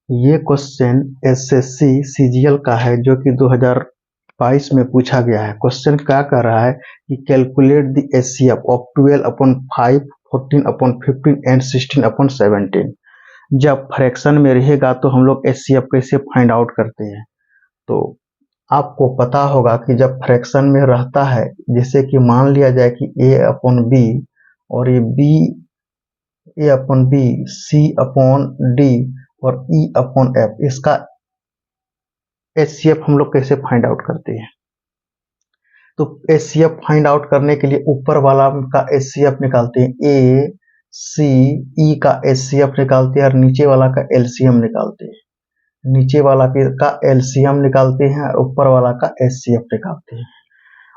ये question SSC CGL का है जो कि 2022 में पूछा गया है। क्वेश्चन क्या कर रहा है कि calculate the HCF of 12/5, 14/15 and 16/17। जब फ्रैक्शन में रहेगा तो हम लोग एचसीएफ कैसे फाइंड आउट करते हैं। तो आपको पता होगा कि जब फ्रैक्शन में रहता है, जैसे कि मान लिया जाए कि a/b और ये a/b, c/d और e/f, इसका एचसीएफ हम लोग कैसे फाइंड आउट करते हैं। तो एचसीएफ फाइंड आउट करने के लिए ऊपर वाला का एचसीएफ निकालते हैं, ए सी ई का एचसीएफ निकालते हैं और नीचे वाला का एलसीएम निकालते हैं। नीचे वाला का एलसीएम निकालते हैं और ऊपर वाला का एचसीएफ निकालते हैं।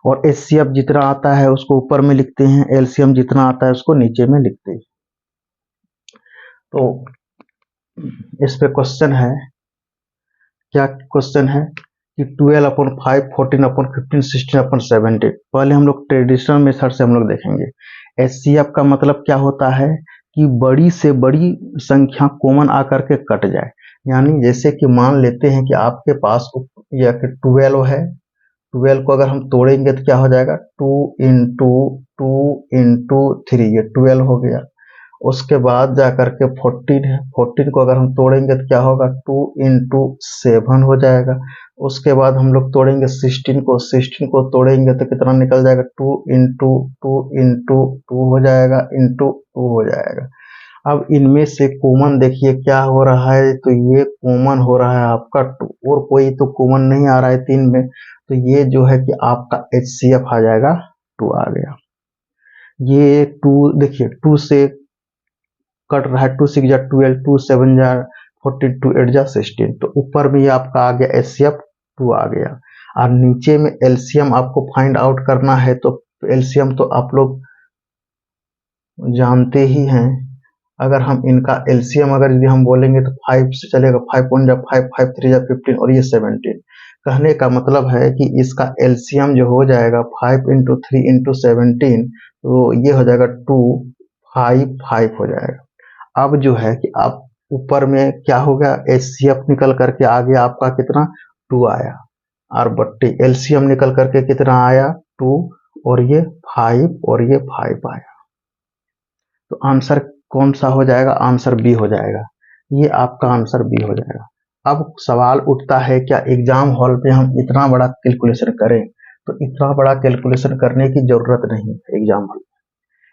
और एचसीएफ जितना आता है उसको ऊपर में लिखते हैं, एलसीएम जितना आता है उसको नीचे में लिखते हैं। तो इस पे क्वेश्चन है, क्या क्वेश्चन है कि 12/5, 14/15, 16/17। पहले हम लोग ट्रेडिशनल मेथड से हम लोग देखेंगे। एचसीएफ का मतलब क्या होता है कि बड़ी से बड़ी संख्या कॉमन आकर के कट जाए। यानी जैसे कि मान लेते हैं कि आपके पास या कि 12 है, 12 को अगर हम तोड़ेंगे तो क्या हो जाएगा, 2 इंटू 2 इंटू 3, ये 12 हो गया। उसके बाद जाकर के 14 है, 14 को अगर हम तोड़ेंगे तो क्या होगा, 2 इंटू 7 हो जाएगा। उसके बाद हम लोग तोड़ेंगे 16 को, 16 को तोड़ेंगे तो कितना निकल जाएगा, 2 इंटू 2 इंटू 2 हो जाएगा, इंटू 2 हो जाएगा। अब इनमें से कॉमन देखिए क्या हो रहा है, तो ये कॉमन हो रहा है आपका 2, और कोई तो कॉमन नहीं आ रहा है 3 में, तो ये जो है कि आपका एचसीएफ आ जाएगा, 2 आ गया। ये 2 देखिए 2 से कट रहा है, 2 6 जा 12, 2 7 जा 14, 2 8 जा 16। तो ऊपर में ये आपका आ गया एचसीएफ 2 आ गया। और नीचे में एलसीएम आपको फाइंड आउट करना है, तो एलसीएम तो आप लोग जानते ही हैं। अगर हम इनका एलसीएम अगर यदि हम बोलेंगे तो 5 से चलेगा, 5 1 जा 5, 5 3 जा 15 और ये 17। कहने का मतलब है कि इसका एलसीएम जो हो जाएगा 5 इंटू 3 इंटू 17, तो ये हो जाएगा 2 5 5 हो जाएगा। अब जो है कि आप ऊपर में क्या हो गया, एचसीएफ निकल करके आ गया आपका कितना, 2 आया, और बट्टी एलसीएम निकल करके कितना आया, 2, और ये 5 और ये 5 आया। तो आंसर कौन सा हो जाएगा, आंसर बी हो जाएगा। ये आपका आंसर बी हो जाएगा। अब सवाल उठता है, क्या एग्जाम हॉल में हम इतना बड़ा कैलकुलेशन करें। तो इतना बड़ा कैलकुलेशन करने की जरूरत नहीं है एग्जाम हॉल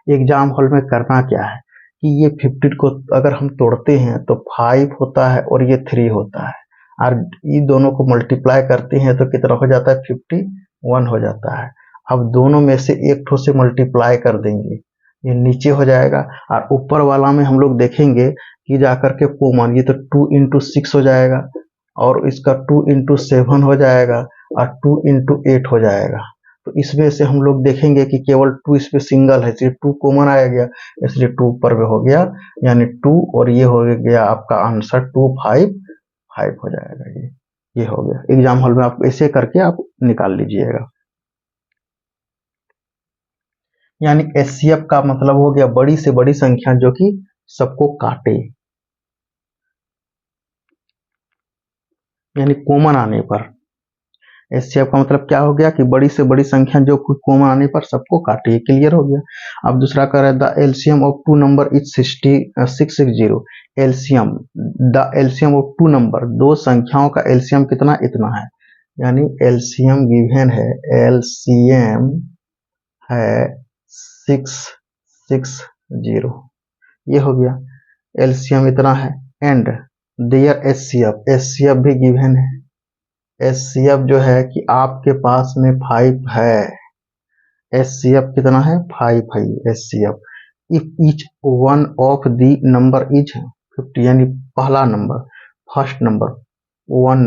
में। एग्जाम हॉल में करना क्या है कि ये 15 को अगर हम तोड़ते हैं तो 5 होता है और ये 3 होता है, और ये दोनों को मल्टीप्लाई करते हैं तो कितना हो जाता है, 51 हो जाता है। अब दोनों में से एक ठो से मल्टीप्लाई कर देंगे, ये नीचे हो जाएगा। और ऊपर वाला में हम लोग देखेंगे कि जाकर के कॉमन, ये तो 2 इंटू 6 हो जाएगा, और इसका 2 इंटू 7 हो जाएगा, और 2 इंटू 8 हो जाएगा। तो इसमें से हम लोग देखेंगे कि केवल 2 इसमें सिंगल है, सिर्फ 2 कॉमन आया गया, इसलिए 2 ऊपर में हो गया, यानी 2, और ये हो गया आपका आंसर 2 5 5 हो जाएगा। ये हो गया। एग्जाम हॉल में आप ऐसे करके आप निकाल लीजिएगा। यानी एचसीएफ का मतलब हो गया बड़ी से बड़ी संख्या जो कि सबको काटे, यानी कॉमन आने पर। एचसीएफ का मतलब क्या हो गया कि बड़ी से बड़ी संख्या जो कॉमन आने पर सबको काटे। ये क्लियर हो गया। अब दूसरा कह रहा है the LCM of 2 number is 660। LCM, the LCM of 2 number, दो संख्याओं का एलसीएम कितना, इतना है। यानी एलसीएम गिवन है, एलसीएम है 660, ये हो गया। एलसीएम इतना है, एंड देयर एचसीएफ, एचसीएफ भी गिवन है। एचसीएफ जो है कि आपके पास में 5 है, एचसीएफ कितना है, 5 है HCF. If each one of the number is 50, यानी पहला number, first number, one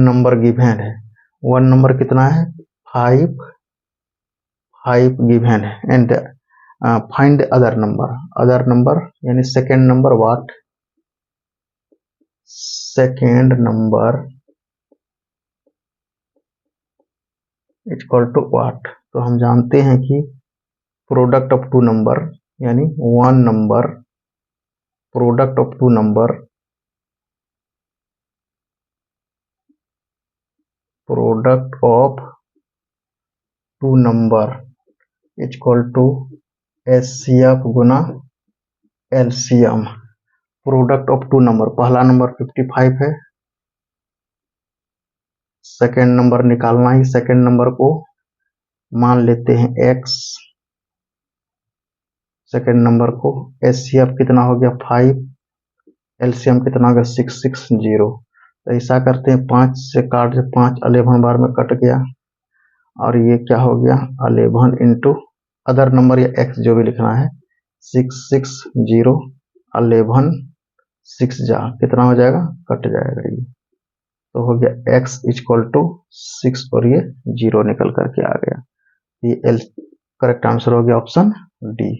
number given है, वन नंबर कितना है, 5 5 गिवन है, and find other number, other number यानी second number, what, second number equal to what. तो हम जानते हैं कि प्रोडक्ट ऑफ 2 नंबर, यानी 1 number product of 2 number product of two number is equal to HCF गुना LCM. Product of two number, पहला number 55 है, सेकेंड नंबर निकालना ही, सेकेंड नंबर को मान लेते हैं x, सेकेंड नंबर को एचसीएफ कितना हो गया 5, एलसीएम कितना हो गया 660। तो ऐसा करते हैं 5 से काट, 5 11 बार में कट गया और ये क्या हो गया 11 इंटू अदर नंबर या x जो भी लिखना है 660 11 6 जा कितना हो जाएगा, कट जाएगा ये, तो हो गया x इक्वल टू 6 और ये 0 निकल करके आ गया। ये एल करेक्ट आंसर हो गया option D.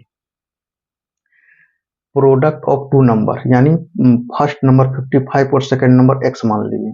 Product of two number यानी फर्स्ट नंबर 55 और सेकंड नंबर x मान लीजिए,